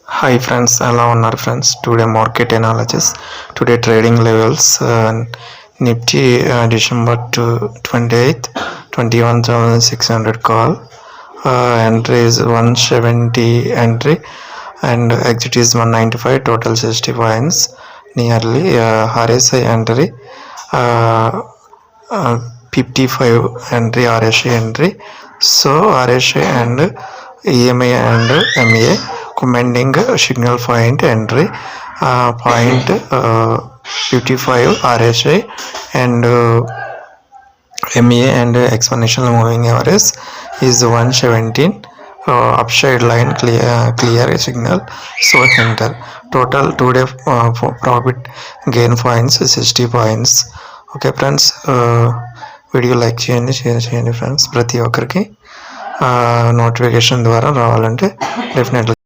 Hi friends, hello uన్నారు friends. Today market analysis. Today trading levels. Nifty December 28th 21,600 call. Entry is 170 entry and exit is 195. Total 60 points. Nearly RSI entry. Uh, 55 entry RSI entry. So RSI and EMA and MA commanding signal point entry point 55 RSI and MA and exponential moving average is 117. Upside line clear signal, so enter. Total today profit gain points 60 points. Okay friends, video like చేయండి, share చేయండి friends. ప్రతి ఒక్కరికి notification ద్వారా రావాలంటే డెఫినెట్గా